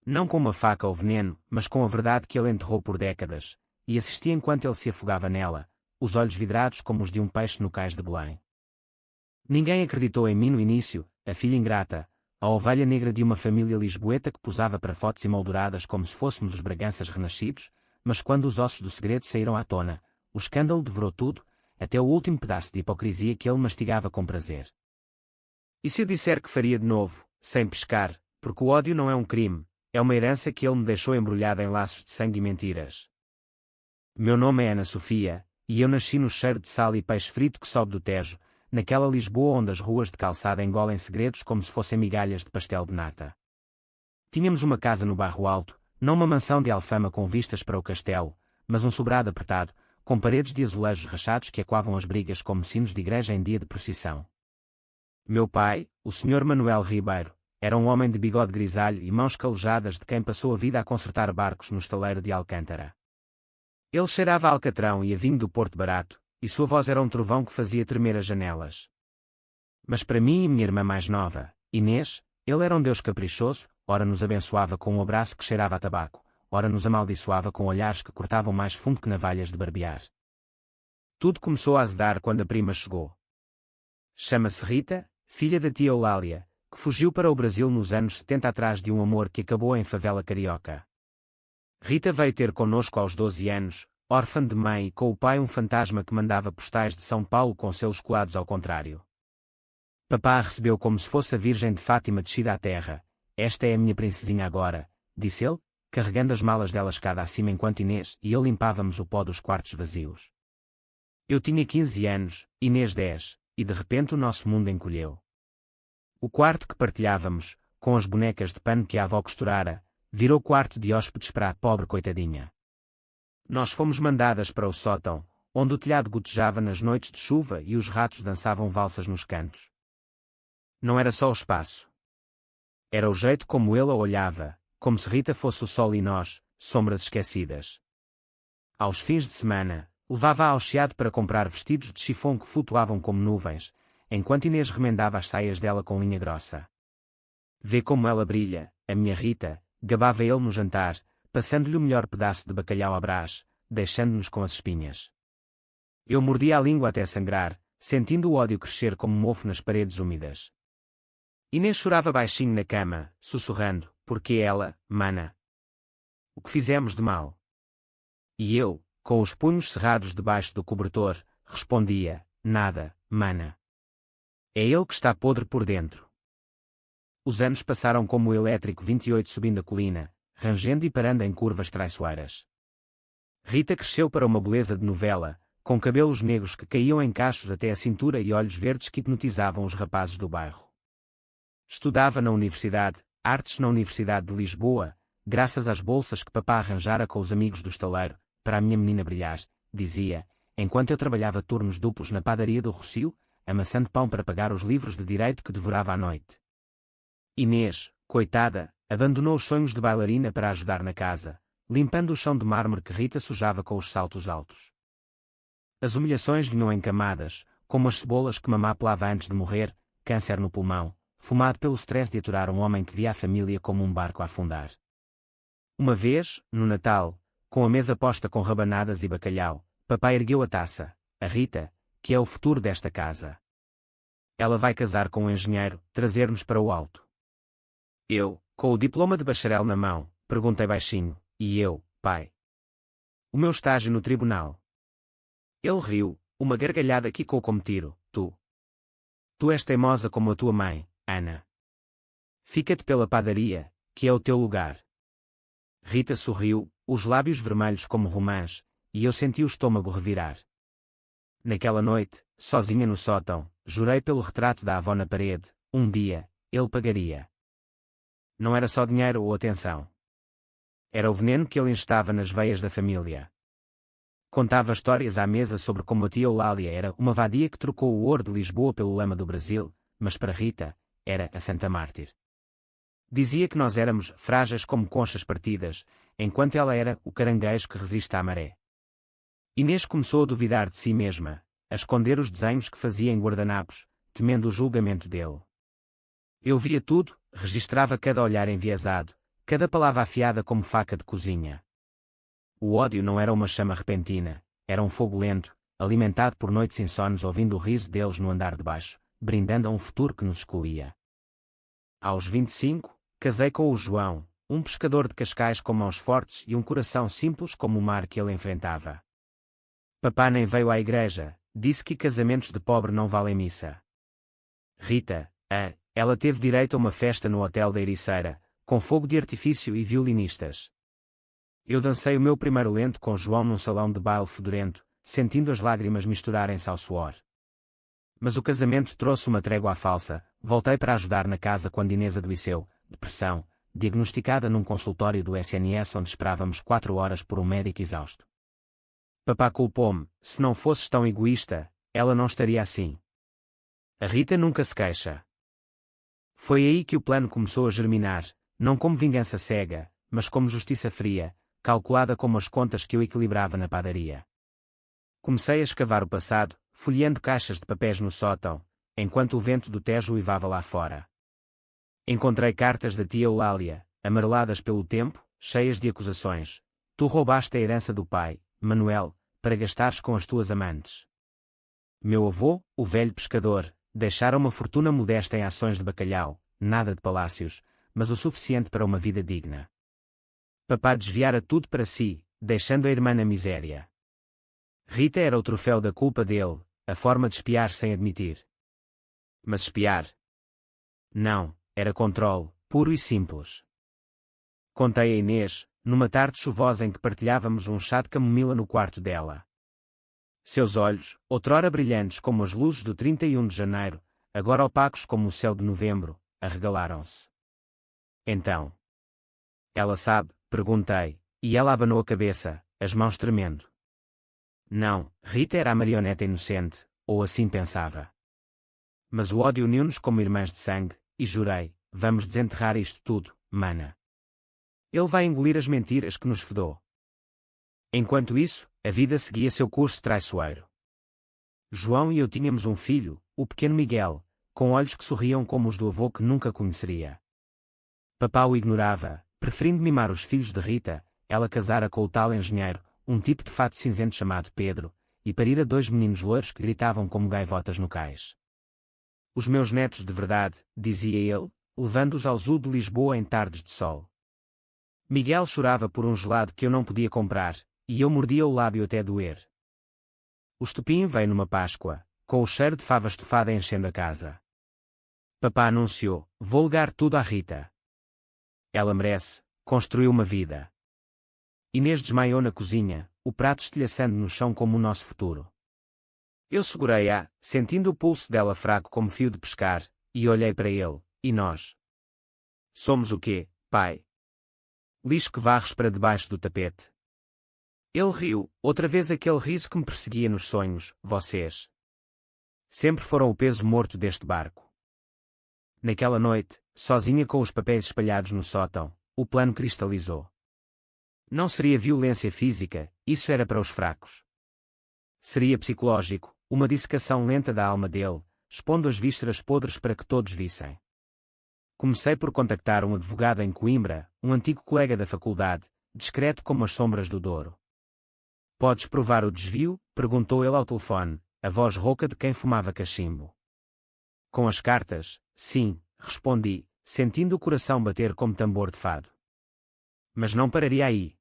não com uma faca ou veneno, mas com a verdade que ele enterrou por décadas, e assistia enquanto ele se afogava nela, os olhos vidrados como os de um peixe no cais de Belém. Ninguém acreditou em mim no início, a filha ingrata, a ovelha negra de uma família lisboeta que posava para fotos emolduradas como se fôssemos os Braganças renascidos, mas quando os ossos do segredo saíram à tona, o escândalo devorou tudo, até o último pedaço de hipocrisia que ele mastigava com prazer. E se eu disser que faria de novo, sem pescar, porque o ódio não é um crime, é uma herança que ele me deixou embrulhada em laços de sangue e mentiras. Meu nome é Ana Sofia, e eu nasci no cheiro de sal e peixe frito que sobe do Tejo, naquela Lisboa onde as ruas de calçada engolem segredos como se fossem migalhas de pastel de nata. Tínhamos uma casa no Bairro Alto, não uma mansão de alfama com vistas para o castelo, mas um sobrado apertado, com paredes de azulejos rachados que ecoavam as brigas como sinos de igreja em dia de procissão. Meu pai, o Sr. Manuel Ribeiro, era um homem de bigode grisalho e mãos calejadas de quem passou a vida a consertar barcos no estaleiro de Alcântara. Ele cheirava a alcatrão e a vinho do Porto Barato, e sua voz era um trovão que fazia tremer as janelas. Mas para mim e minha irmã mais nova, Inês, ele era um Deus caprichoso, ora nos abençoava com um abraço que cheirava a tabaco, ora nos amaldiçoava com olhares que cortavam mais fundo que navalhas de barbear. Tudo começou a azedar quando a prima chegou. Chama-se Rita, filha da tia Eulália, que fugiu para o Brasil nos anos 70 atrás de um amor que acabou em favela carioca. Rita veio ter connosco aos 12 anos, órfã de mãe e com o pai um fantasma que mandava postais de São Paulo com selos colados ao contrário. Papá a recebeu como se fosse a Virgem de Fátima descida à terra. Esta é a minha princesinha agora, disse ele, carregando as malas dela escada acima enquanto Inês e eu limpávamos o pó dos quartos vazios. Eu tinha 15 anos, Inês 10, e de repente o nosso mundo encolheu. O quarto que partilhávamos, com as bonecas de pano que a avó costurara, virou quarto de hóspedes para a pobre coitadinha. Nós fomos mandadas para o sótão, onde o telhado gotejava nas noites de chuva e os ratos dançavam valsas nos cantos. Não era só o espaço. Era o jeito como ele a olhava, como se Rita fosse o sol e nós, sombras esquecidas. Aos fins de semana, levava-a ao Chiado para comprar vestidos de chifão que flutuavam como nuvens, enquanto Inês remendava as saias dela com linha grossa. Vê como ela brilha, a minha Rita, gabava ele no jantar, passando-lhe o melhor pedaço de bacalhau à brás, deixando-nos com as espinhas. Eu mordia a língua até sangrar, sentindo o ódio crescer como mofo nas paredes úmidas. Inês chorava baixinho na cama, sussurrando, porque ela, mana. O que fizemos de mal? E eu, com os punhos cerrados debaixo do cobertor, respondia, nada, mana. É ele que está podre por dentro. Os anos passaram como o elétrico 28 subindo a colina, rangendo e parando em curvas traiçoeiras. Rita cresceu para uma beleza de novela, com cabelos negros que caíam em cachos até a cintura e olhos verdes que hipnotizavam os rapazes do bairro. Estudava na universidade, artes na Universidade de Lisboa, graças às bolsas que papá arranjara com os amigos do estaleiro, para a minha menina brilhar, dizia, enquanto eu trabalhava turnos duplos na padaria do Rocio, amassando pão para pagar os livros de direito que devorava à noite. Inês, coitada, abandonou os sonhos de bailarina para ajudar na casa, limpando o chão de mármore que Rita sujava com os saltos altos. As humilhações vinham em camadas, como as cebolas que mamá pelava antes de morrer, câncer no pulmão, fumado pelo stress de aturar um homem que via a família como um barco a afundar. Uma vez, no Natal, com a mesa posta com rabanadas e bacalhau, papai ergueu a taça, a Rita, que é o futuro desta casa. Ela vai casar com um engenheiro, trazer-nos para o alto. Eu, com o diploma de bacharel na mão, perguntei baixinho, e eu, pai? O meu estágio no tribunal. Ele riu, uma gargalhada quicou como tiro, tu. Tu és teimosa como a tua mãe, Ana. Fica-te pela padaria, que é o teu lugar. Rita sorriu, os lábios vermelhos como romãs, e eu senti o estômago revirar. Naquela noite, sozinha no sótão, jurei pelo retrato da avó na parede, um dia, ele pagaria. Não era só dinheiro ou atenção. Era o veneno que ele injetava nas veias da família. Contava histórias à mesa sobre como a tia Eulália era uma vadia que trocou o ouro de Lisboa pelo lama do Brasil, mas para Rita, era a Santa Mártir. Dizia que nós éramos frágeis como conchas partidas, enquanto ela era o caranguejo que resiste à maré. Inês começou a duvidar de si mesma, a esconder os desenhos que fazia em guardanapos, temendo o julgamento dele. Eu via tudo, registrava cada olhar enviesado, cada palavra afiada como faca de cozinha. O ódio não era uma chama repentina, era um fogo lento, alimentado por noites insones ouvindo o riso deles no andar de baixo, brindando a um futuro que nos excluía. Aos 25, casei com o João, um pescador de Cascais com mãos fortes e um coração simples como o mar que ele enfrentava. Papá nem veio à igreja, disse que casamentos de pobre não valem missa. Rita, ela teve direito a uma festa no hotel da Ericeira, com fogo de artifício e violinistas. Eu dancei o meu primeiro lento com João num salão de baile fedorento, sentindo as lágrimas misturarem-se ao suor. Mas o casamento trouxe uma trégua falsa, voltei para ajudar na casa quando Inês adoeceu, depressão, diagnosticada num consultório do SNS onde esperávamos 4 horas por um médico exausto. Papá culpou-me, se não fosses tão egoísta, ela não estaria assim. A Rita nunca se queixa. Foi aí que o plano começou a germinar, não como vingança cega, mas como justiça fria, calculada como as contas que eu equilibrava na padaria. Comecei a escavar o passado, folheando caixas de papéis no sótão, enquanto o vento do Tejo uivava lá fora. Encontrei cartas da tia Eulália, amareladas pelo tempo, cheias de acusações. Tu roubaste a herança do pai, Manuel, para gastares com as tuas amantes. Meu avô, o velho pescador, deixara uma fortuna modesta em ações de bacalhau, nada de palácios, mas o suficiente para uma vida digna. Papá desviara tudo para si, deixando a irmã na miséria. Rita era o troféu da culpa dele, a forma de espiar sem admitir. Mas espiar? Não, era controle, puro e simples. Contei a Inês, numa tarde chuvosa em que partilhávamos um chá de camomila no quarto dela. Seus olhos, outrora brilhantes como as luzes do 31 de janeiro, agora opacos como o céu de novembro, arregalaram-se. Então. Ela sabe, perguntei, e ela abanou a cabeça, as mãos tremendo. Não, Rita era a marioneta inocente, ou assim pensava. Mas o ódio uniu-nos como irmãs de sangue, e jurei, vamos desenterrar isto tudo, mana. Ele vai engolir as mentiras que nos fedou. Enquanto isso, a vida seguia seu curso traiçoeiro. João e eu tínhamos um filho, o pequeno Miguel, com olhos que sorriam como os do avô que nunca conheceria. Papá o ignorava, preferindo mimar os filhos de Rita, ela casara com o tal engenheiro, um tipo de fato cinzento chamado Pedro, e parira 2 meninos loiros que gritavam como gaivotas no cais. Os meus netos de verdade, dizia ele, levando-os ao zoo de Lisboa em tardes de sol. Miguel chorava por um gelado que eu não podia comprar, e eu mordia o lábio até doer. O estopim veio numa Páscoa, com o cheiro de fava estufada enchendo a casa. Papá anunciou, vou legar tudo à Rita. Ela merece, construiu uma vida. Inês desmaiou na cozinha, o prato estilhaçando no chão como o nosso futuro. Eu segurei-a, sentindo o pulso dela fraco como fio de pescar, e olhei para ele, e nós? Somos o quê, pai? Lixo que varres para debaixo do tapete. Ele riu, outra vez aquele riso que me perseguia nos sonhos, vocês. Sempre foram o peso morto deste barco. Naquela noite, sozinha com os papéis espalhados no sótão, o plano cristalizou. Não seria violência física, isso era para os fracos. Seria psicológico, uma dissecação lenta da alma dele, expondo as vísceras podres para que todos vissem. Comecei por contactar um advogado em Coimbra, um antigo colega da faculdade, discreto como as sombras do Douro. Podes provar o desvio? Perguntou ele ao telefone, a voz rouca de quem fumava cachimbo. Com as cartas, sim, respondi, sentindo o coração bater como tambor de fado. Mas não pararia aí.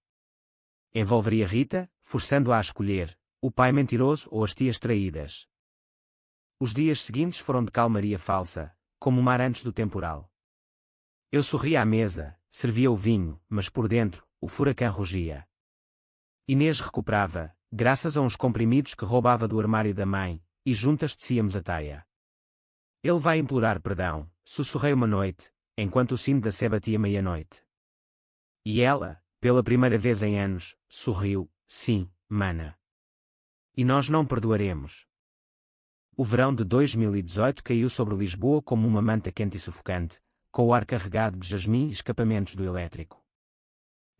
Envolveria Rita, forçando-a a escolher, o pai mentiroso ou as tias traídas. Os dias seguintes foram de calmaria falsa, como o mar antes do temporal. Eu sorria à mesa, servia o vinho, mas por dentro, o furacão rugia. Inês recuperava, graças a uns comprimidos que roubava do armário da mãe, e juntas tecíamos a taia. Ele vai implorar perdão, sussurrei uma noite, enquanto o sino da sé batia meia-noite. E ela, pela primeira vez em anos, sorriu, sim, mana. E nós não perdoaremos. O verão de 2018 caiu sobre Lisboa como uma manta quente e sufocante, com o ar carregado de jasmim e escapamentos do elétrico.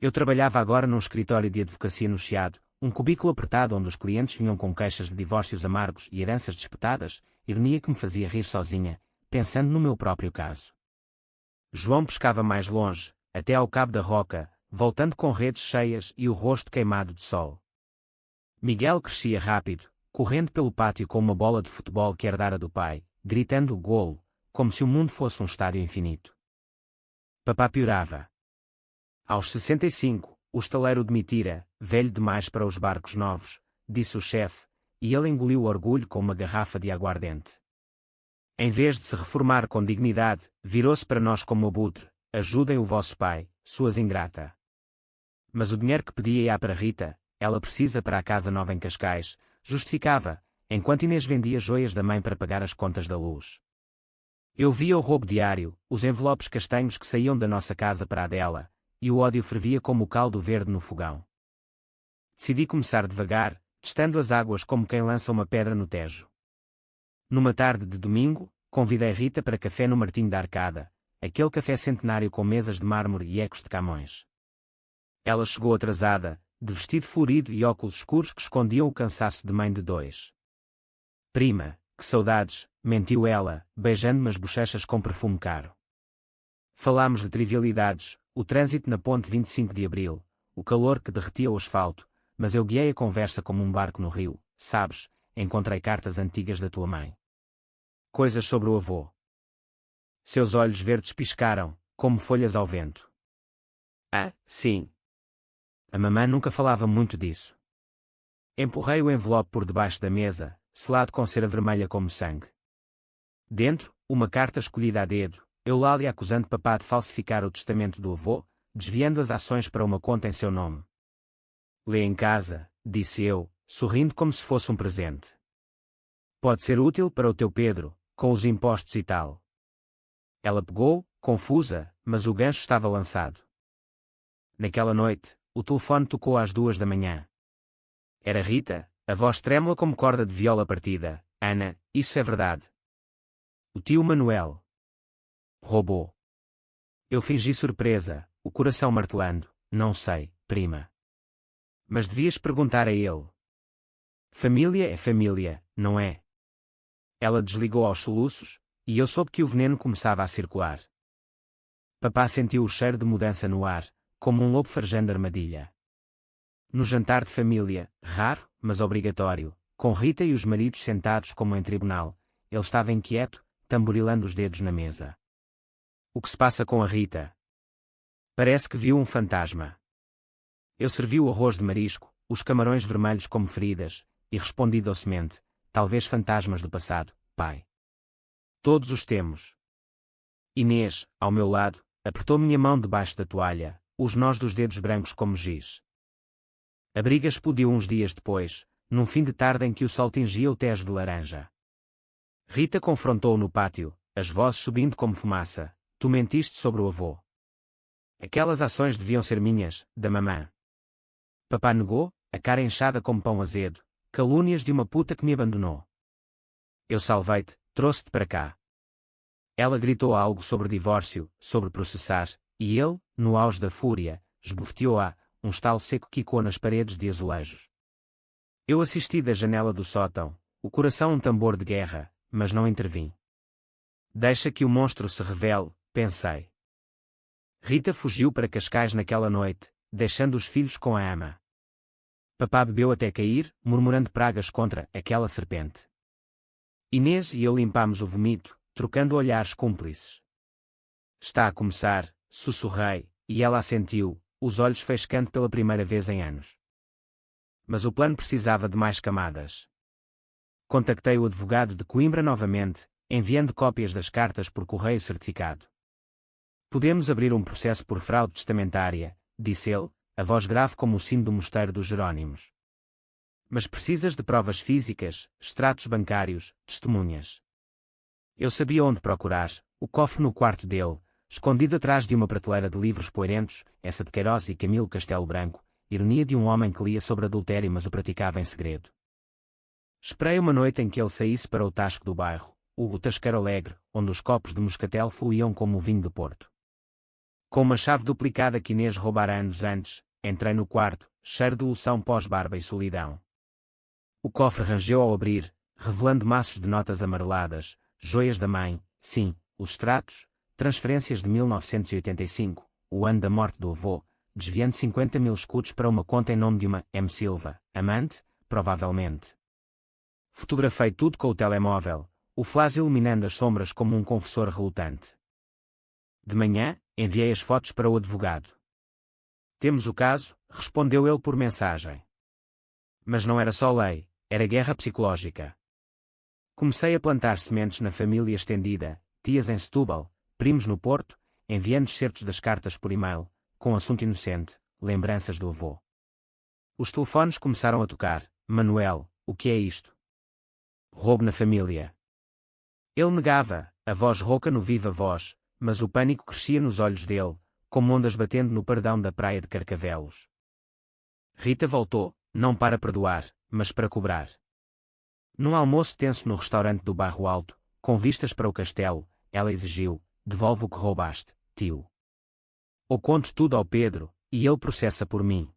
Eu trabalhava agora num escritório de advocacia no Chiado, um cubículo apertado onde os clientes vinham com queixas de divórcios amargos e heranças disputadas, ironia que me fazia rir sozinha, pensando no meu próprio caso. João pescava mais longe, até ao cabo da roca, voltando com redes cheias e o rosto queimado de sol. Miguel crescia rápido, correndo pelo pátio com uma bola de futebol que herdara do pai, gritando golo, como se o mundo fosse um estádio infinito. Papá piorava. Aos 65, o estaleiro demitira, velho demais para os barcos novos, disse o chefe, e ele engoliu o orgulho com uma garrafa de aguardente. Em vez de se reformar com dignidade, virou-se para nós como abutre: ajudem o vosso pai, suas ingrata. Mas o dinheiro que pedia ia para Rita, ela precisa para a casa nova em Cascais, justificava, enquanto Inês vendia joias da mãe para pagar as contas da luz. Eu via o roubo diário, os envelopes castanhos que saíam da nossa casa para a dela, e o ódio fervia como o caldo verde no fogão. Decidi começar devagar, testando as águas como quem lança uma pedra no Tejo. Numa tarde de domingo, convidei Rita para café no Martinho da Arcada, aquele café centenário com mesas de mármore e ecos de Camões. Ela chegou atrasada, de vestido florido e óculos escuros que escondiam o cansaço de mãe de dois. Prima, que saudades, mentiu ela, beijando-me as bochechas com perfume caro. Falámos de trivialidades, o trânsito na ponte 25 de Abril, o calor que derretia o asfalto, mas eu guiei a conversa como um barco no rio, sabes, encontrei cartas antigas da tua mãe. Coisas sobre o avô. Seus olhos verdes piscaram, como folhas ao vento. Ah, sim. A mamã nunca falava muito disso. Empurrei o envelope por debaixo da mesa, selado com cera vermelha como sangue. Dentro, uma carta escolhida a dedo, Eulália acusando papá de falsificar o testamento do avô, desviando as ações para uma conta em seu nome. Lê em casa, disse eu, sorrindo como se fosse um presente. Pode ser útil para o teu Pedro, com os impostos e tal. Ela pegou, confusa, mas o gancho estava lançado. Naquela noite, o telefone tocou às 2 da manhã. Era Rita, a voz trêmula como corda de viola partida. Ana, isso é verdade. O tio Manuel roubou. Eu fingi surpresa, o coração martelando. Não sei, prima. Mas devias perguntar a ele. Família é família, não é? Ela desligou aos soluços, e eu soube que o veneno começava a circular. Papá sentiu o cheiro de mudança no ar, como um lobo farejando armadilha. No jantar de família, raro, mas obrigatório, com Rita e os maridos sentados como em tribunal, ele estava inquieto, tamborilando os dedos na mesa. O que se passa com a Rita? Parece que viu um fantasma. Eu servi o arroz de marisco, os camarões vermelhos como feridas, e respondi docemente: talvez fantasmas do passado, pai. Todos os temos. Inês, ao meu lado, apertou minha mão debaixo da toalha, os nós dos dedos brancos como giz. A briga explodiu uns dias depois, num fim de tarde em que o sol tingia o Tejo de laranja. Rita confrontou-o no pátio, as vozes subindo como fumaça: tu mentiste sobre o avô. Aquelas ações deviam ser minhas, da mamã. Papá negou, a cara inchada como pão azedo: calúnias de uma puta que me abandonou. Eu salvei-te, trouxe-te para cá. Ela gritou algo sobre divórcio, sobre processar, e ele, no auge da fúria, esbofeteou-a, um estalo seco quicou nas paredes de azulejos. Eu assisti da janela do sótão, o coração um tambor de guerra, mas não intervim. Deixa que o monstro se revele, pensei. Rita fugiu para Cascais naquela noite, deixando os filhos com a ama. Papá bebeu até cair, murmurando pragas contra aquela serpente. Inês e eu limpámos o vomito, trocando olhares cúmplices. Está a começar, sussurrei, e ela assentiu, os olhos faiscando pela primeira vez em anos. Mas o plano precisava de mais camadas. Contactei o advogado de Coimbra novamente, enviando cópias das cartas por correio certificado. Podemos abrir um processo por fraude testamentária, disse ele, a voz grave como o sino do mosteiro dos Jerónimos. Mas precisas de provas físicas, extratos bancários, testemunhas. Eu sabia onde procurar: o cofre no quarto dele, escondido atrás de uma prateleira de livros poeirentos, essa de Queiroz e Camilo Castelo Branco, ironia de um homem que lia sobre adultério mas o praticava em segredo. Esperei uma noite em que ele saísse para o tasco do bairro, o Tasqueiro Alegre, onde os copos de moscatel fluíam como o vinho do Porto. Com uma chave duplicada que Inês roubara anos antes, entrei no quarto, cheiro de loção pós-barba e solidão. O cofre rangeu ao abrir, revelando maços de notas amareladas, joias da mãe, sim, os extratos, transferências de 1985, o ano da morte do avô, desviando 50.000 escudos para uma conta em nome de uma M. Silva, amante, provavelmente. Fotografei tudo com o telemóvel, o flash iluminando as sombras como um confessor relutante. De manhã, enviei as fotos para o advogado. Temos o caso, respondeu ele por mensagem. Mas não era só lei, era guerra psicológica. Comecei a plantar sementes na família estendida, tias em Setúbal, primos no Porto, enviando excertos das cartas por e-mail, com assunto inocente, lembranças do avô. Os telefones começaram a tocar. Manuel, o que é isto? Roubo na família. Ele negava, a voz rouca no viva voz, mas o pânico crescia nos olhos dele, como ondas batendo no pardão da praia de Carcavelos. Rita voltou, não para perdoar, mas para cobrar. Num almoço tenso no restaurante do Bairro Alto, com vistas para o castelo, ela exigiu: devolve o que roubaste, tio. Ou conto tudo ao Pedro, e ele processa por mim.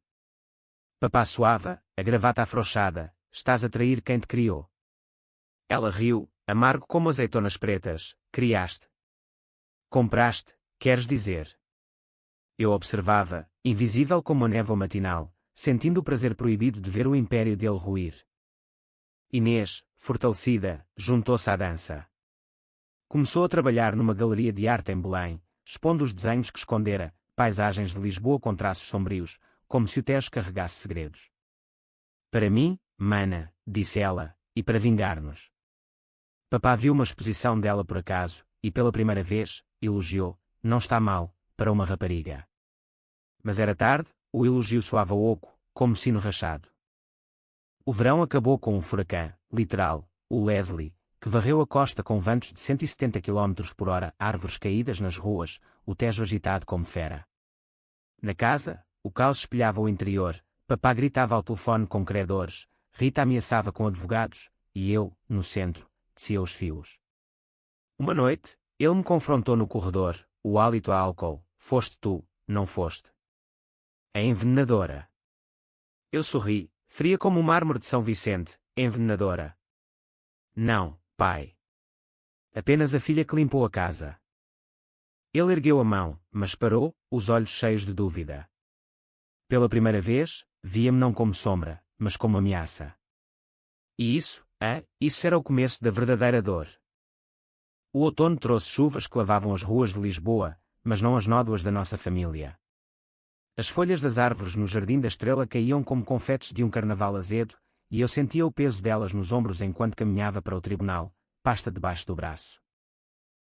Papá suava, a gravata afrouxada, estás a trair quem te criou. Ela riu, amargo como azeitonas pretas, criaste. Compraste, queres dizer. Eu observava, invisível como a névoa matinal, sentindo o prazer proibido de ver o império dele ruir. Inês, fortalecida, juntou-se à dança. Começou a trabalhar numa galeria de arte em Belém, expondo os desenhos que escondera, paisagens de Lisboa com traços sombrios, como se o Tejo carregasse segredos. Para mim, mana, disse ela, e para vingar-nos. Papá viu uma exposição dela por acaso, e pela primeira vez, elogiou: não está mal, para uma rapariga. Mas era tarde, o elogio soava oco, como sino rachado. O verão acabou com um furacão, literal, o Leslie, que varreu a costa com ventos de 170 km por hora, árvores caídas nas ruas, o Tejo agitado como fera. Na casa, o caos espelhava o interior, papá gritava ao telefone com credores, Rita ameaçava com advogados, e eu, no centro, tecia os fios. Uma noite, ele me confrontou no corredor, o hálito a álcool: foste tu, não foste. A envenenadora. Eu sorri, fria como o mármore de São Vicente, envenenadora. Não, pai. Apenas a filha que limpou a casa. Ele ergueu a mão, mas parou, os olhos cheios de dúvida. Pela primeira vez, via-me não como sombra, mas como ameaça. E isso era o começo da verdadeira dor. O outono trouxe chuvas que lavavam as ruas de Lisboa, mas não as nódoas da nossa família. As folhas das árvores no Jardim da Estrela caíam como confetes de um carnaval azedo, e eu sentia o peso delas nos ombros enquanto caminhava para o tribunal, pasta debaixo do braço.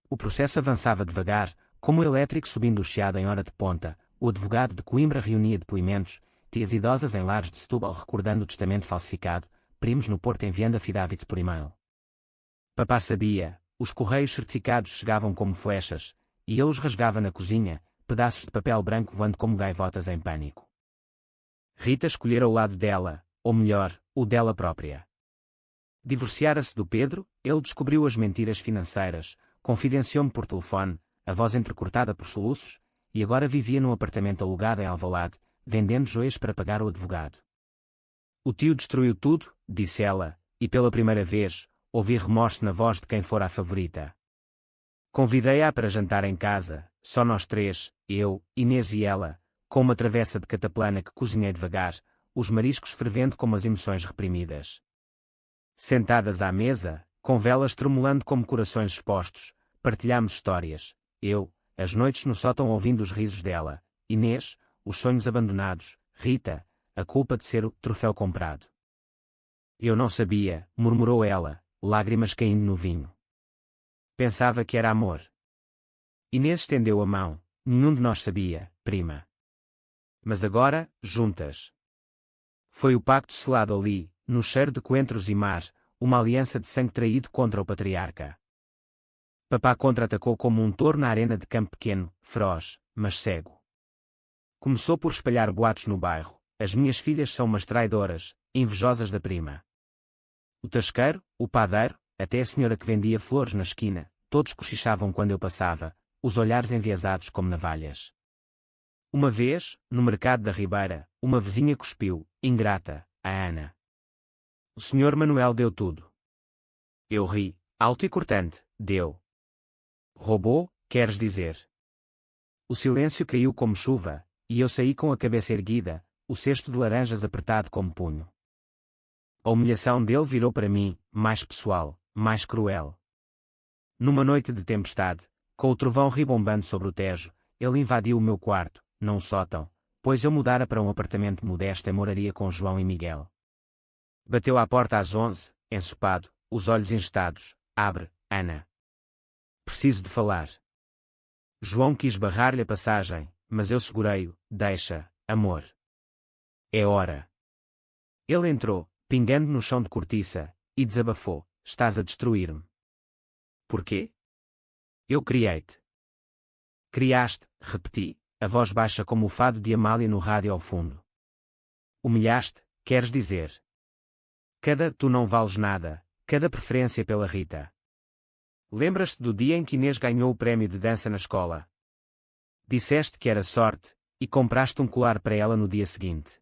O processo avançava devagar, como o elétrico subindo o chiado em hora de ponta. O advogado de Coimbra reunia depoimentos, tias idosas em lares de Setúbal recordando o testamento falsificado, primos no Porto enviando affidavits por e-mail. Papá sabia, os correios certificados chegavam como flechas, e ele os rasgava na cozinha, pedaços de papel branco voando como gaivotas em pânico. Rita escolhera o lado dela, ou melhor, o dela própria. Divorciara-se do Pedro, ele descobriu as mentiras financeiras, confidenciou-me por telefone, a voz entrecortada por soluços, e agora vivia num apartamento alugado em Alvalade, vendendo joias para pagar o advogado. O tio destruiu tudo, disse ela, e pela primeira vez, ouvi remorso na voz de quem fora a favorita. Convidei-a para jantar em casa, só nós três, eu, Inês e ela, com uma travessa de cataplana que cozinhei devagar, os mariscos fervendo como as emoções reprimidas. Sentadas à mesa, com velas tremulando como corações expostos, partilhámos histórias, eu, as noites no sótão ouvindo os risos dela, Inês, os sonhos abandonados, Rita, a culpa de ser o troféu comprado. Eu não sabia, murmurou ela, lágrimas caindo no vinho. Pensava que era amor. Inês estendeu a mão, nenhum de nós sabia, prima. Mas agora, juntas. Foi o pacto selado ali, no cheiro de coentros e mar, uma aliança de sangue traído contra o patriarca. Papá contra-atacou como um touro na arena de campo pequeno, feroz, mas cego. Começou por espalhar boatos no bairro: as minhas filhas são umas traidoras, invejosas da prima. O tasqueiro, o padeiro, até a senhora que vendia flores na esquina, todos cochichavam quando eu passava, os olhares enviesados como navalhas. Uma vez, no mercado da Ribeira, uma vizinha cuspiu, ingrata, a Ana. O senhor Manuel deu tudo. Eu ri, alto e cortante: deu. Roubou, queres dizer? O silêncio caiu como chuva, e eu saí com a cabeça erguida, o cesto de laranjas apertado como punho. A humilhação dele virou para mim, mais pessoal, mais cruel. Numa noite de tempestade, com o trovão ribombando sobre o Tejo, ele invadiu o meu quarto, não o sótão, pois eu mudara para um apartamento modesto e moraria com João e Miguel. Bateu à porta às 11, ensopado, os olhos engestados. Abre, Ana. Preciso de falar. João quis barrar-lhe a passagem, mas eu segurei-o. Deixa, amor. É hora. Ele entrou, pingando no chão de cortiça, e desabafou. Estás a destruir-me. Porquê? Eu criei-te. Criaste, repeti, a voz baixa como o fado de Amália no rádio ao fundo. Humilhaste, queres dizer? Cada tu não vales nada, cada preferência pela Rita. Lembras-te do dia em que Inês ganhou o prémio de dança na escola? Disseste que era sorte, e compraste um colar para ela no dia seguinte.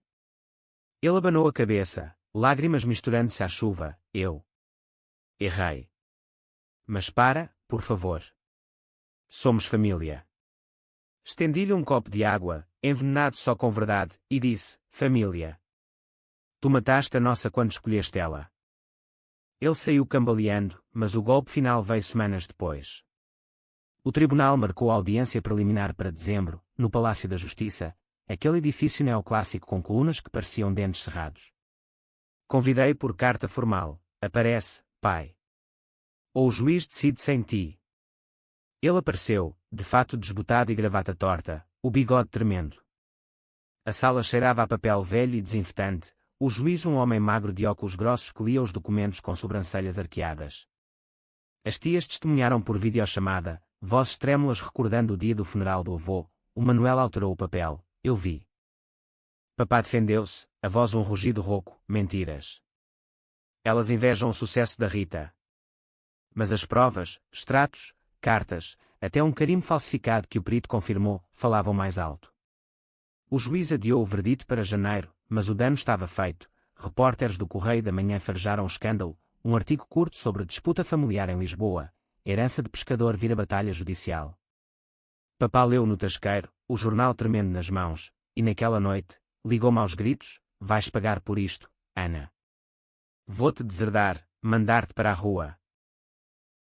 Ele abanou a cabeça, lágrimas misturando-se à chuva. Eu errei. Mas para, por favor. Somos família. Estendi-lhe um copo de água, envenenado só com verdade, e disse, família. Tu mataste a nossa quando escolheste ela. Ele saiu cambaleando, mas o golpe final veio semanas depois. O tribunal marcou a audiência preliminar para dezembro, no Palácio da Justiça, aquele edifício neoclássico com colunas que pareciam dentes cerrados. Convidei por carta formal. Aparece, pai. Ou o juiz decide sem ti. Ele apareceu, de fato desbotado e gravata torta, o bigode tremendo. A sala cheirava a papel velho e desinfetante, o juiz um homem magro de óculos grossos que lia os documentos com sobrancelhas arqueadas. As tias testemunharam por videochamada, vozes trêmulas recordando o dia do funeral do avô. O Manuel alterou o papel, eu vi. Papá defendeu-se, a voz um rugido rouco, mentiras. Elas invejam o sucesso da Rita. Mas as provas, extratos, cartas, até um carimbo falsificado que o perito confirmou, falavam mais alto. O juiz adiou o verdito para janeiro, mas o dano estava feito. Repórteres do Correio da Manhã farejaram o escândalo, um artigo curto sobre disputa familiar em Lisboa, herança de pescador vira batalha judicial. Papá leu no tasqueiro, o jornal tremendo nas mãos, e naquela noite, ligou-me aos gritos, vais pagar por isto, Ana. Vou-te deserdar, mandar-te para a rua.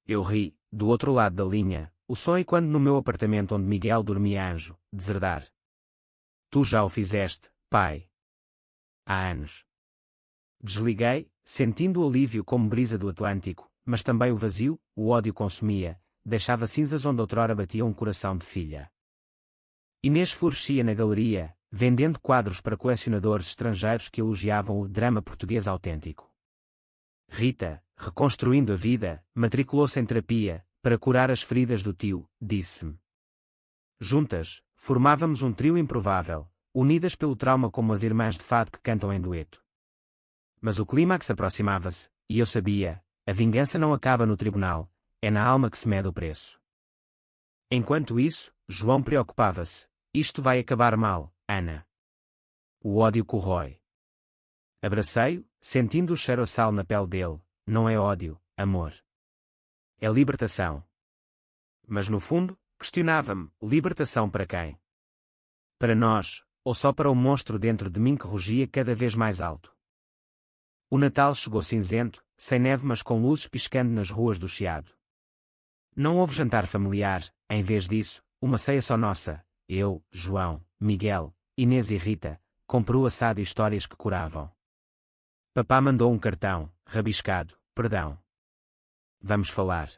Eu ri, do outro lado da linha, o sonho quando no meu apartamento onde Miguel dormia anjo, deserdar. Tu já o fizeste, pai. Há anos. Desliguei, sentindo o alívio como brisa do Atlântico, mas também o vazio, o ódio consumia, deixava cinzas onde outrora batia um coração de filha. Inês florescia na galeria, vendendo quadros para colecionadores estrangeiros que elogiavam o drama português autêntico. Rita, reconstruindo a vida, matriculou-se em terapia, para curar as feridas do tio, disse-me. Juntas, formávamos um trio improvável, unidas pelo trauma como as irmãs de fado que cantam em dueto. Mas o clímax aproximava-se, e eu sabia, a vingança não acaba no tribunal, é na alma que se mede o preço. Enquanto isso, João preocupava-se, isto vai acabar mal, Ana. O ódio corrói. Abracei-o, sentindo o cheiro a sal na pele dele, não é ódio, amor. É libertação. Mas no fundo, questionava-me, libertação para quem? Para nós, ou só para o monstro dentro de mim que rugia cada vez mais alto? O Natal chegou cinzento, sem neve mas com luzes piscando nas ruas do Chiado. Não houve jantar familiar, em vez disso, uma ceia só nossa, eu, João, Miguel, Inês e Rita, com peru assado e histórias que curavam. Papá mandou um cartão, rabiscado, perdão. Vamos falar.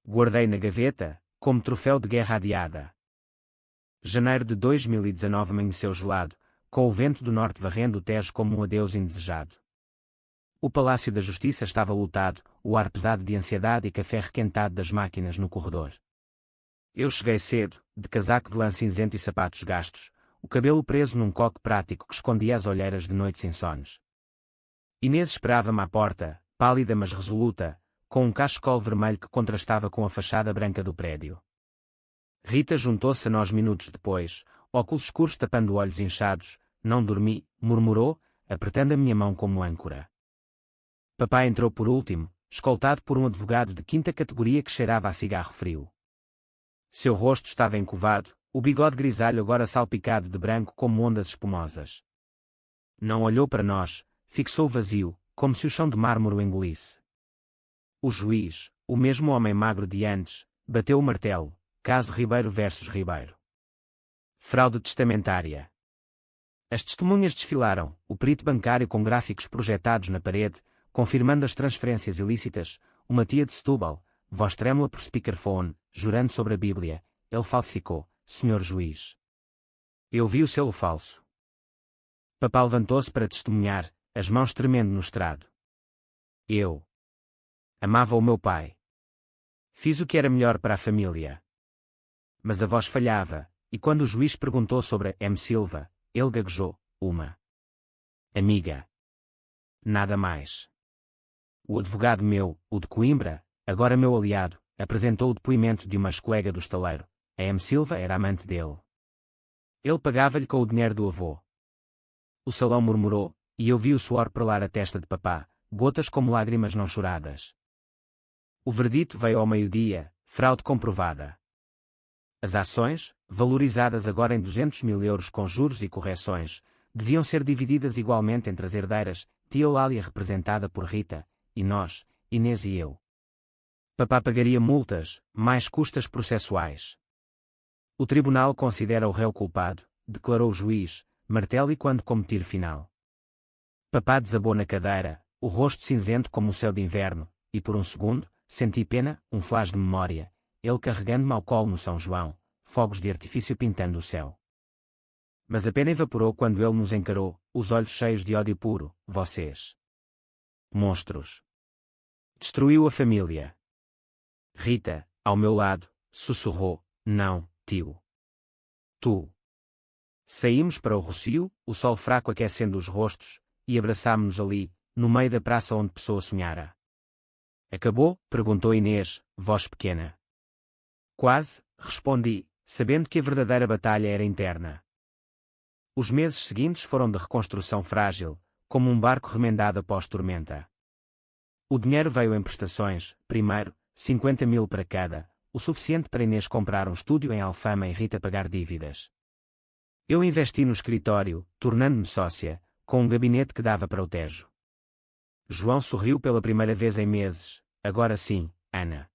Guardei na gaveta, como troféu de guerra adiada. Janeiro de 2019 amanheceu gelado, com o vento do norte varrendo o Tejo como um adeus indesejado. O Palácio da Justiça estava lotado, o ar pesado de ansiedade e café requentado das máquinas no corredor. Eu cheguei cedo, de casaco de lã cinzento e sapatos gastos, o cabelo preso num coque prático que escondia as olheiras de noites insones. Inês esperava-me à porta, pálida mas resoluta, com um cachecol vermelho que contrastava com a fachada branca do prédio. Rita juntou-se a nós minutos depois, óculos escuros tapando olhos inchados. Não dormi, murmurou, apertando a minha mão como âncora. Papai entrou por último, escoltado por um advogado de quinta categoria que cheirava a cigarro frio. Seu rosto estava encovado, o bigode grisalho agora salpicado de branco como ondas espumosas. Não olhou para nós, fixou vazio, como se o chão de mármore o engolisse. O juiz, o mesmo homem magro de antes, bateu o martelo, caso Ribeiro versus Ribeiro. Fraude testamentária. As testemunhas desfilaram, o perito bancário com gráficos projetados na parede, confirmando as transferências ilícitas, uma tia de Setúbal, voz trêmula por speakerphone, jurando sobre a Bíblia, ele falsificou, senhor juiz. Eu vi o selo falso. Papá levantou-se para testemunhar, as mãos tremendo no estrado. Eu amava o meu pai. Fiz o que era melhor para a família. Mas a voz falhava, e quando o juiz perguntou sobre a M. Silva, ele gaguejou, uma amiga. Nada mais. O advogado meu, o de Coimbra, agora meu aliado, apresentou o depoimento de uma ex-colega do estaleiro. A M. Silva era amante dele. Ele pagava-lhe com o dinheiro do avô. O salão murmurou, e eu vi o suor perlar a testa de papá, gotas como lágrimas não choradas. O verdito veio ao meio-dia, fraude comprovada. As ações, valorizadas agora em 200 mil euros com juros e correções, deviam ser divididas igualmente entre as herdeiras, tia Eulália representada por Rita, e nós, Inês e eu. Papá pagaria multas, mais custas processuais. O tribunal considera o réu culpado, declarou o juiz, martelo e quando como tiro final. Papá desabou na cadeira, o rosto cinzento como o céu de inverno, e por um segundo, senti pena, um flash de memória, ele carregando-me ao colo no São João, fogos de artifício pintando o céu. Mas a pena evaporou quando ele nos encarou, os olhos cheios de ódio puro, vocês. Monstros. Destruiu a família. Rita, ao meu lado, sussurrou, não, tio. Tu. Saímos para o rocio, o sol fraco aquecendo os rostos, e abraçámo-nos ali, no meio da praça onde Pessoa sonhara. Acabou? Perguntou Inês, voz pequena. Quase, respondi, sabendo que a verdadeira batalha era interna. Os meses seguintes foram de reconstrução frágil, como um barco remendado após tormenta. O dinheiro veio em prestações, primeiro, 50 mil para cada, o suficiente para Inês comprar um estúdio em Alfama e Rita pagar dívidas. Eu investi no escritório, tornando-me sócia, com um gabinete que dava para o Tejo. João sorriu pela primeira vez em meses, agora sim, Ana.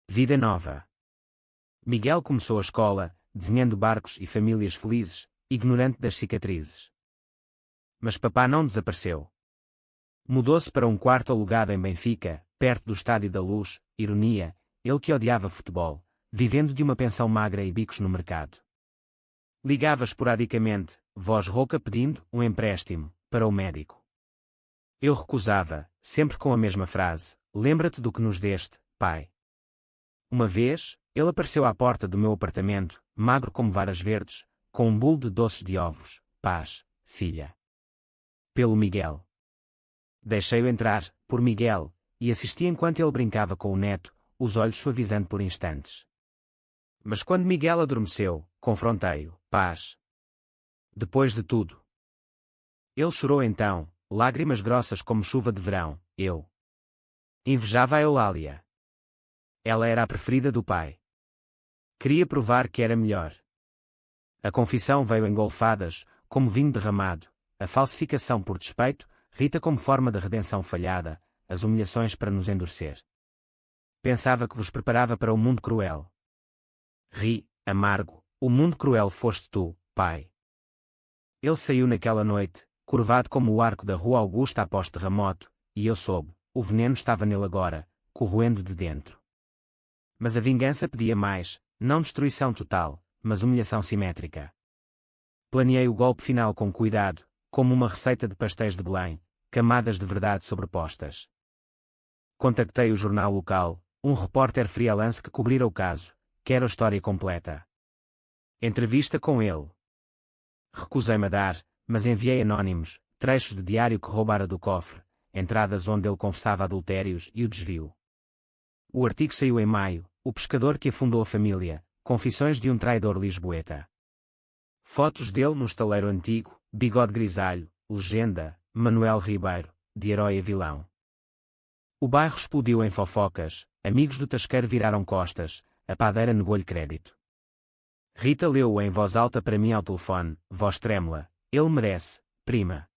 Vida nova. Miguel começou a escola, desenhando barcos e famílias felizes, ignorante das cicatrizes. Mas papá não desapareceu. Mudou-se para um quarto alugado em Benfica, perto do Estádio da Luz, ironia, ele que odiava futebol, vivendo de uma pensão magra e bicos no mercado. Ligava esporadicamente, voz rouca pedindo um empréstimo, para o médico. Eu recusava, sempre com a mesma frase, lembra-te do que nos deste, pai. Uma vez, ele apareceu à porta do meu apartamento, magro como varas verdes, com um bolo de doces de ovos, paz, filha. Pelo Miguel. Deixei-o entrar, por Miguel, e assisti enquanto ele brincava com o neto, os olhos suavizando por instantes. Mas quando Miguel adormeceu, confrontei-o, paz. Depois de tudo. Ele chorou então, lágrimas grossas como chuva de verão, eu. Invejava a Eulália. Ela era a preferida do pai. Queria provar que era melhor. A confissão veio em golfadas, como vinho derramado, a falsificação por despeito, Rita como forma de redenção falhada, as humilhações para nos endurecer. Pensava que vos preparava para o mundo cruel. Ri, amargo, o mundo cruel foste tu, pai. Ele saiu naquela noite, curvado como o arco da Rua Augusta após terremoto, e eu soube, o veneno estava nele agora, corroendo de dentro. Mas a vingança pedia mais, não destruição total, mas humilhação simétrica. Planeei o golpe final com cuidado, como uma receita de pastéis de Belém, camadas de verdade sobrepostas. Contactei o jornal local, um repórter freelance que cobrira o caso, quero a história completa. Entrevista com ele. Recusei-me a dar, mas enviei anónimos, trechos de diário que roubara do cofre, entradas onde ele confessava adultérios e o desvio. O artigo saiu em maio, o pescador que afundou a família, confissões de um traidor lisboeta. Fotos dele no estaleiro antigo, bigode grisalho, legenda, Manuel Ribeiro, de herói a vilão. O bairro explodiu em fofocas, amigos do tasqueiro viraram costas, a padeira negou-lhe crédito. Rita leu-o em voz alta para mim ao telefone, voz trêmula. Ele merece, prima.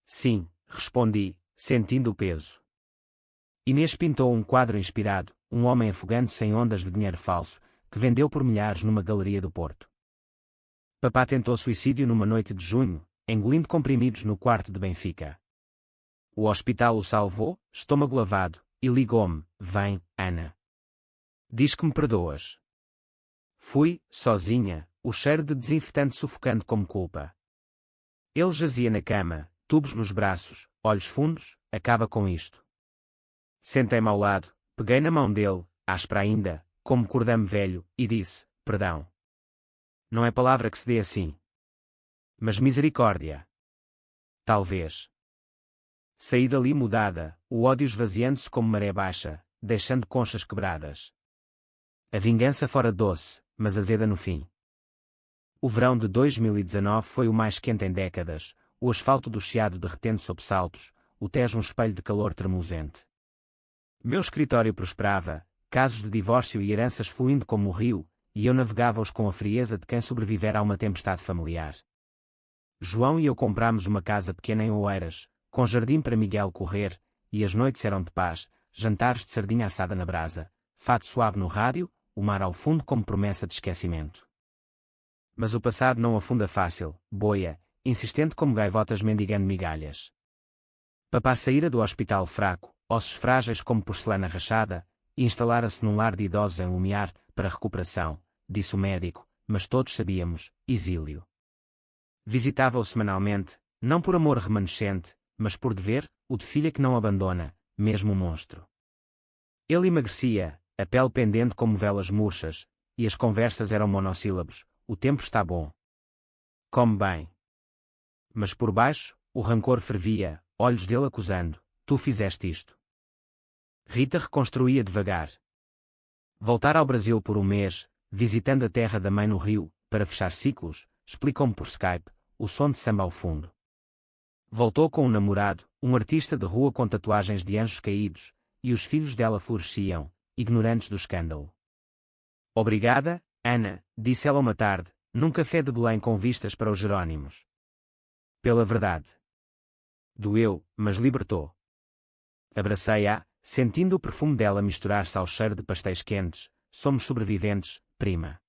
Sim, respondi, sentindo o peso. Inês pintou um quadro inspirado, um homem afogando-se em ondas de dinheiro falso, que vendeu por milhares numa galeria do Porto. Papá tentou suicídio numa noite de junho, engolindo comprimidos no quarto de Benfica. O hospital o salvou, estômago lavado, e ligou-me: vem, Ana. Diz que me perdoas. Fui, sozinha, o cheiro de desinfetante sufocando como culpa. Ele jazia na cama, tubos nos braços, olhos fundos. Acaba com isto. Sentei-me ao lado, peguei na mão dele, áspera ainda, como cordame velho, e disse: perdão. Não é palavra que se dê assim. Mas misericórdia. Talvez. Saí dali mudada, o ódio esvaziando-se como maré baixa, deixando conchas quebradas. A vingança fora doce, mas azeda no fim. O verão de 2019 foi o mais quente em décadas, o asfalto do Chiado derretendo sob saltos, o Tejo um espelho de calor tremulzente. Meu escritório prosperava, casos de divórcio e heranças fluindo como o rio, e eu navegava-os com a frieza de quem sobrevivera a uma tempestade familiar. João e eu comprámos uma casa pequena em Oeiras, com jardim para Miguel correr, e as noites eram de paz, jantares de sardinha assada na brasa, fato suave no rádio, o mar ao fundo como promessa de esquecimento. Mas o passado não afunda fácil, boia, insistente como gaivotas mendigando migalhas. Papá saíra do hospital fraco, ossos frágeis como porcelana rachada, e instalara-se num lar de idosos em Lumiar, para recuperação, disse o médico, mas todos sabíamos, exílio. Visitava-o semanalmente, não por amor remanescente, mas por dever, o de filha que não abandona, mesmo o monstro. Ele emagrecia, a pele pendente como velas murchas, e as conversas eram monossílabos: o tempo está bom. Come bem. Mas por baixo, o rancor fervia, olhos dele acusando: tu fizeste isto. Rita reconstruía devagar. Voltar ao Brasil por um mês, visitando a terra da mãe no Rio, para fechar ciclos, explicou-me por Skype, o som de samba ao fundo. Voltou com um namorado, um artista de rua com tatuagens de anjos caídos, e os filhos dela floresciam, ignorantes do escândalo. Obrigada, Ana, disse ela uma tarde, num café de Belém com vistas para os Jerónimos. Pela verdade. Doeu, mas libertou. Abracei-a, sentindo o perfume dela misturar-se ao cheiro de pastéis quentes. Somos sobreviventes, prima.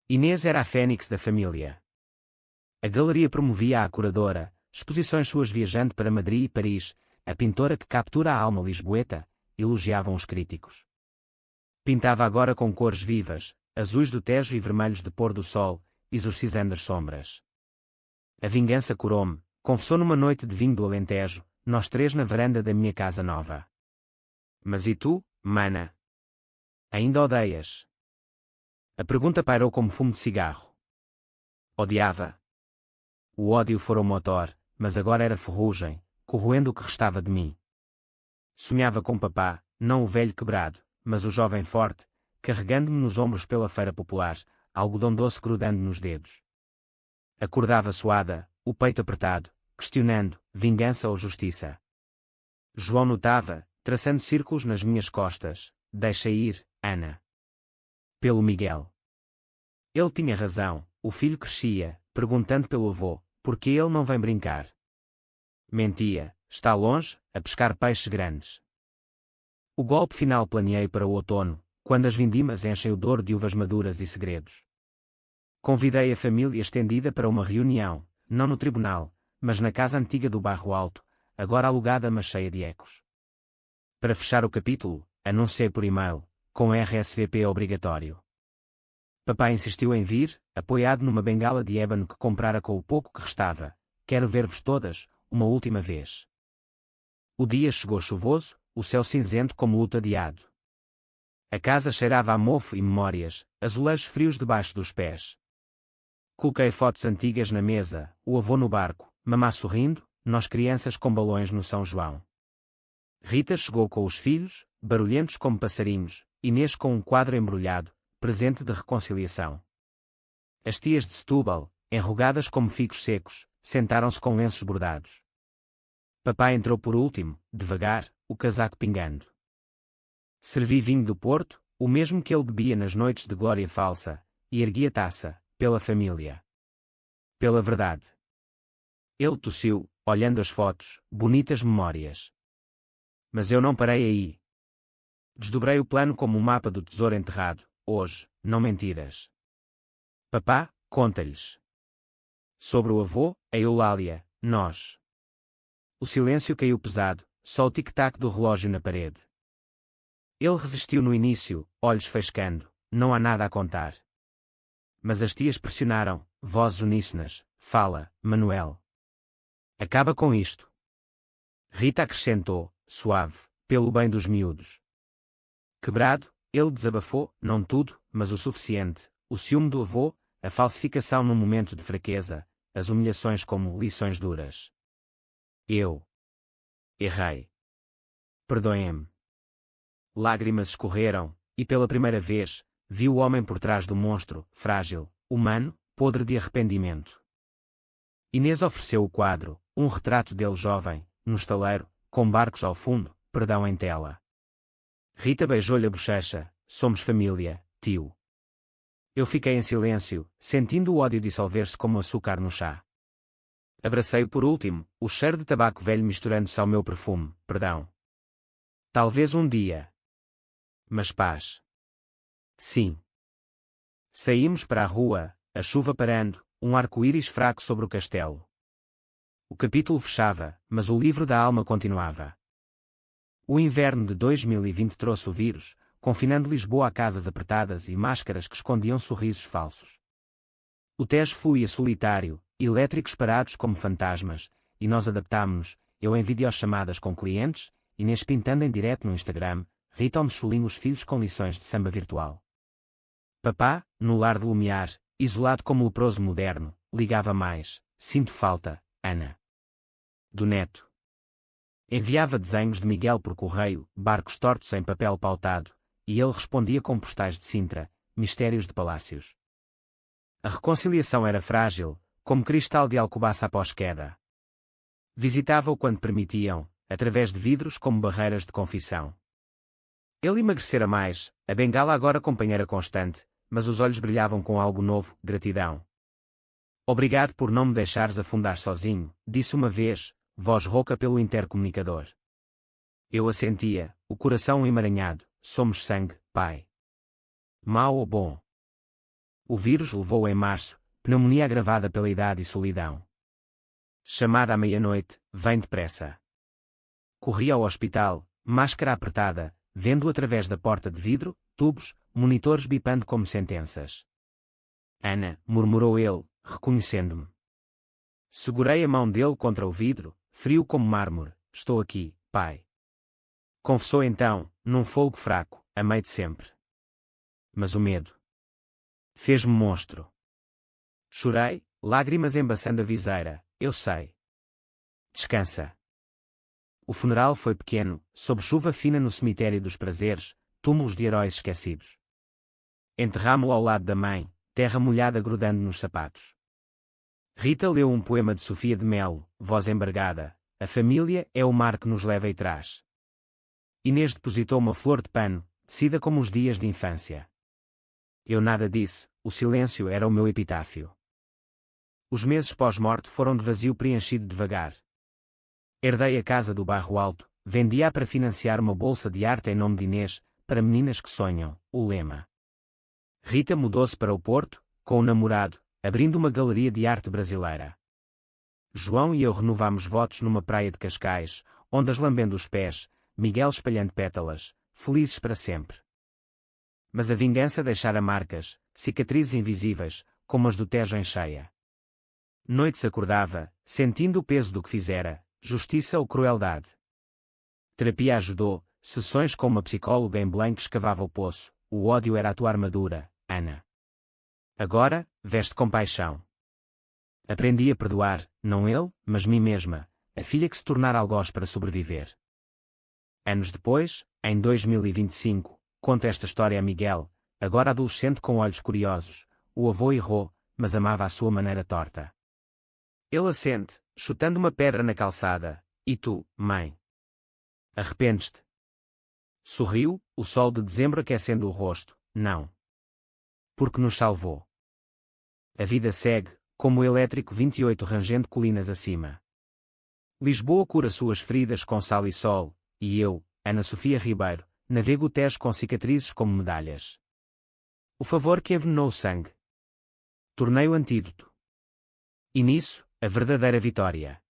Inês era a fênix da família. A galeria promovia a curadora, exposições suas viajando para Madrid e Paris, a pintora que captura a alma lisboeta, elogiavam os críticos. Pintava agora com cores vivas, azuis do Tejo e vermelhos de pôr do sol, exorcizando as sombras. A vingança curou-me, confessou numa noite de vinho do Alentejo, nós três na varanda da minha casa nova. Mas e tu, mana? Ainda odeias? A pergunta pairou como fumo de cigarro. Odiava. O ódio fora o motor, mas agora era ferrugem, corroendo o que restava de mim. Sonhava com papá, não o velho quebrado, mas o jovem forte, carregando-me nos ombros pela feira popular, algodão doce grudando nos dedos. Acordava suada, o peito apertado, questionando, vingança ou justiça. João notava, traçando círculos nas minhas costas: deixa ir, Ana. Pelo Miguel. Ele tinha razão, o filho crescia, perguntando pelo avô, porque ele não vem brincar. Mentia, está longe, a pescar peixes grandes. O golpe final planeei para o outono, quando as vindimas enchem o Douro de uvas maduras e segredos. Convidei a família estendida para uma reunião, não no tribunal, mas na casa antiga do Bairro Alto, agora alugada mas cheia de ecos. Para fechar o capítulo, anunciei por e-mail, com RSVP obrigatório. Papai insistiu em vir, apoiado numa bengala de ébano que comprara com o pouco que restava. Quero ver-vos todas, uma última vez. O dia chegou chuvoso, o céu cinzento como luto adiado. A casa cheirava a mofo e memórias, azulejos frios debaixo dos pés. Coloquei fotos antigas na mesa, o avô no barco, mamá sorrindo, nós crianças com balões no São João. Rita chegou com os filhos, barulhentos como passarinhos, Inês com um quadro embrulhado, presente de reconciliação. As tias de Setúbal, enrugadas como figos secos, sentaram-se com lenços bordados. Papai entrou por último, devagar, o casaco pingando. Servi vinho do Porto, o mesmo que ele bebia nas noites de glória falsa, e ergui a taça, pela família. Pela verdade. Ele tossiu, olhando as fotos, bonitas memórias. Mas eu não parei aí. Desdobrei o plano como um mapa do tesouro enterrado, hoje, não mentiras. Papá, conta-lhes. Sobre o avô, a Eulália, nós. O silêncio caiu pesado, só o tic-tac do relógio na parede. Ele resistiu no início, olhos faiscando, não há nada a contar. Mas as tias pressionaram, vozes uníssonas, fala, Manuel. Acaba com isto. Rita acrescentou, suave, pelo bem dos miúdos. Quebrado, ele desabafou, não tudo, mas o suficiente, o ciúme do avô, a falsificação num momento de fraqueza, as humilhações como lições duras. Eu errei. Perdoem-me. Lágrimas escorreram, e pela primeira vez, vi o homem por trás do monstro, frágil, humano, podre de arrependimento. Inês ofereceu o quadro, um retrato dele jovem, no estaleiro, com barcos ao fundo, perdão em tela. Rita beijou-lhe a bochecha, somos família, tio. Eu fiquei em silêncio, sentindo o ódio dissolver-se como açúcar no chá. Abracei-o por último, o cheiro de tabaco velho misturando-se ao meu perfume, perdão. Talvez um dia. Mas paz. Sim. Saímos para a rua, a chuva parando, um arco-íris fraco sobre o castelo. O capítulo fechava, mas o livro da alma continuava. O inverno de 2020 trouxe o vírus, confinando Lisboa a casas apertadas e máscaras que escondiam sorrisos falsos. O Tejo fluía solitário, elétricos parados como fantasmas, e nós adaptámo-nos, eu em videochamadas com clientes, Inês pintando em direto no Instagram, Rita onde chulinho os filhos com lições de samba virtual. Papá, no lar de Lumiar, isolado como leproso moderno, ligava mais, sinto falta, Ana. Do neto. Enviava desenhos de Miguel por correio, barcos tortos em papel pautado, e ele respondia com postais de Sintra, mistérios de palácios. A reconciliação era frágil, como cristal de Alcobaça após queda. Visitava-o quando permitiam, através de vidros como barreiras de confissão. Ele emagrecera mais, a bengala agora companheira constante, mas os olhos brilhavam com algo novo, gratidão. Obrigado por não me deixares afundar sozinho, disse uma vez, voz rouca pelo intercomunicador. Eu assentia, o coração emaranhado, somos sangue, pai. Mau ou bom? O vírus levou-o em março, pneumonia agravada pela idade e solidão. Chamada à meia-noite, vem depressa. Corri ao hospital, máscara apertada, vendo através da porta de vidro, tubos, monitores bipando como sentenças. Ana, murmurou ele, reconhecendo-me. Segurei a mão dele contra o vidro, frio como mármore, estou aqui, pai. Confessou então, num fogo fraco, amei-te sempre. Mas o medo fez-me monstro. Chorei, lágrimas embaçando a viseira, eu sei. Descansa. O funeral foi pequeno, sob chuva fina no cemitério dos prazeres, túmulos de heróis esquecidos. Enterramo-o ao lado da mãe, terra molhada grudando nos sapatos. Rita leu um poema de Sofia de Melo, voz embargada, a família é o mar que nos leva e traz. Inês depositou uma flor de pano, tecida como os dias de infância. Eu nada disse, o silêncio era o meu epitáfio. Os meses pós-morte foram de vazio preenchido devagar. Herdei a casa do Bairro Alto, vendi-a para financiar uma bolsa de arte em nome de Inês, para meninas que sonham, o lema. Rita mudou-se para o Porto, com o namorado, abrindo uma galeria de arte brasileira. João e eu renovamos votos numa praia de Cascais, ondas lambendo os pés, Miguel espalhando pétalas, felizes para sempre. Mas a vingança deixara marcas, cicatrizes invisíveis, como as do Tejo em cheia. Noites acordava, sentindo o peso do que fizera, justiça ou crueldade. Terapia ajudou, sessões com uma psicóloga em Belém que escavava o poço, o ódio era a tua armadura, Ana. Agora, veste compaixão. Aprendi a perdoar, não ele, mas mim mesma, a filha que se tornara algoz para sobreviver. Anos depois, em 2025, conto esta história a Miguel, agora adolescente com olhos curiosos, o avô errou, mas amava à sua maneira torta. Ele assente, chutando uma pedra na calçada, e tu, mãe? Arrependes-te? Sorriu, o sol de dezembro aquecendo o rosto, não. porque nos salvou. A vida segue, como o elétrico 28 rangendo colinas acima. Lisboa cura suas feridas com sal e sol, e eu, Ana Sofia Ribeiro, navego o Tejo com cicatrizes como medalhas. O favor que envenenou o sangue. Tornei o antídoto. E nisso, a verdadeira vitória.